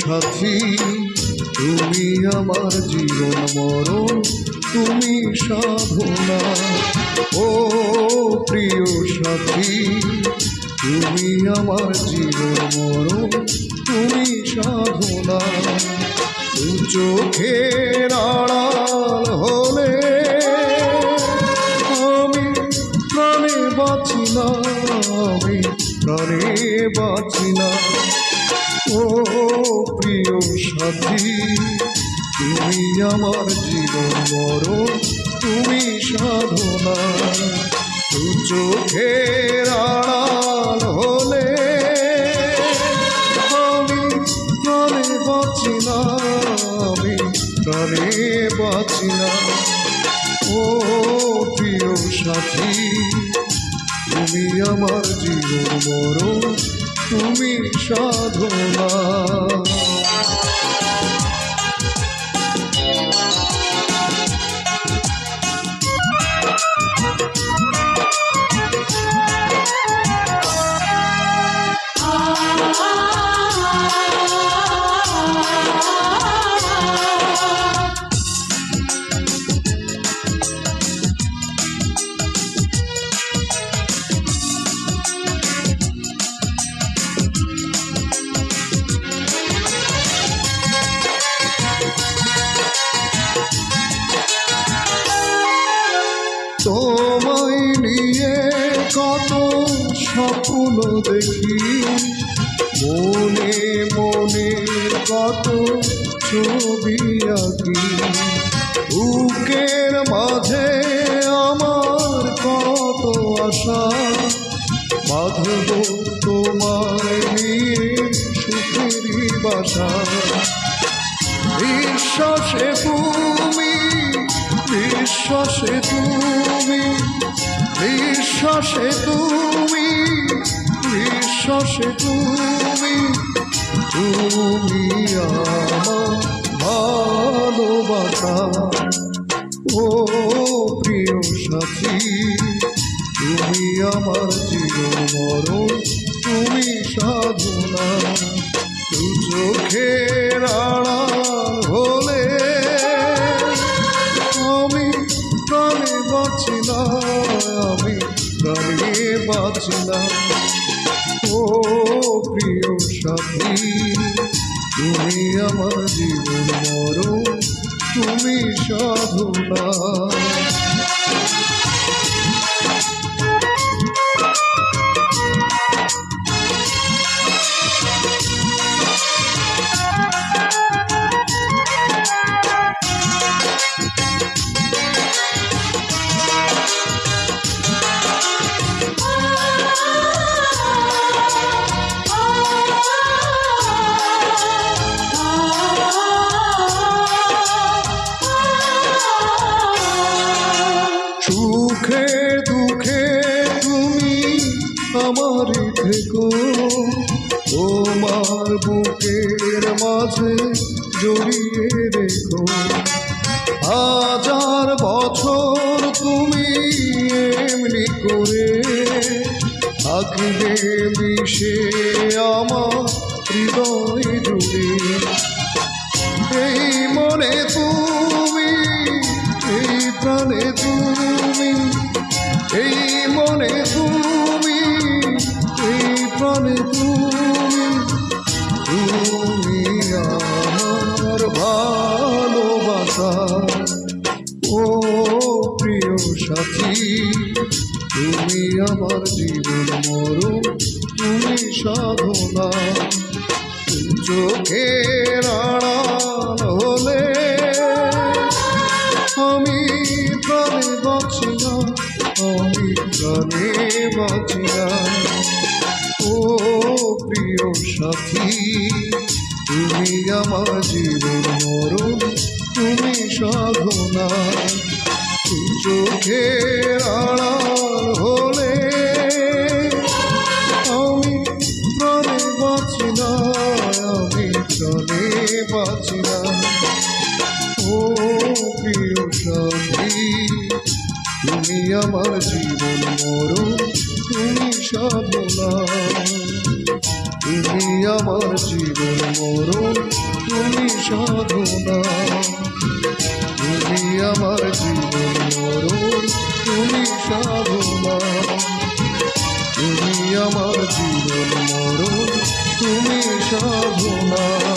সাথী, তুমি আমার জীবন মরণ, তুমি সাধনা। ও প্রিয় সাথী, তুমি আমার জীবন মরণ, তুমি সাধনা। দু চোখের আড়াল হলে আমি প্রাণে বাঁচি না, আমি প্রাণে বাঁচি না। ও প্রিয় সাথী, তুমি আমার জীবন মরণ, তুমি সাধনা। দু চোখের আড়াল হলে আমি প্রাণে বাঁচি না, আমি প্রাণে বাঁচি না। ও প্রিয় সাথী, তুমি আমার জীবন মরণ, তুমি সাধনা। তোমায় নিয়ে কত স্বপ্ন দেখি, মনে মনে কত ছবি আঁকি। বুকের মাঝে আমার কত আশা, বাঁধব তোমায় নিয়ে সুখেরই বাসা। বিশ্বাসে তুমি, বিশ্বাসে তুমি, বিশ্বাসে তুমি, বিশ্বাসে তুমি, তুমি আমার ভালোবাসা। ও প্রিয় সাথী, তুমি আমার জীবন মরণ, তুমি সাধনা। দু চোখের আড়াল হলে আমি প্রাণে বাঁচি না, আমি প্রাণে বাঁচি না। ও প্রিয় সাথী, তুমি আমার জীবন মরণ, তুমি সাধনা। সুখে দুঃখে তুমি আমারই থেকো, তোমার বুকের মাঝে জড়িয়ে রেখো। হাজার বছর তুমি এমনি করে থাকবে মিশে আমার হৃদয় জুড়ে। এই মনে তুমি, এই প্রাণে তুমি, এই মনে তুমি, এই প্রাণে তুমি, তুমি আমার ভালোবাসা। ও প্রিয় সাথী, তুমি আমার জীবন মরণ, তুমি সাধনা। চোখের আড়াল হলে আমি প্রাণে বাঁচি না, আমি প্রাণে বাঁচি না। ও প্রিয় সাথী, তুমি আমার জীবন মরণ, তুমি সাধনা। চোখের আড়াল হলে আমি প্রাণে বাঁচি না, আমি প্রাণে বাঁচি না। ও প্রিয় সাথী, তুমি আমার জীবন মরণ, তুমি সাধনা। তুমি আমার জীবন মরণ, তুমি সাধনা। তুমি আমার জীবন মরণ, তুমি সাধনা। তুমি আমার জীবন মরণ, তুমি সাধনা।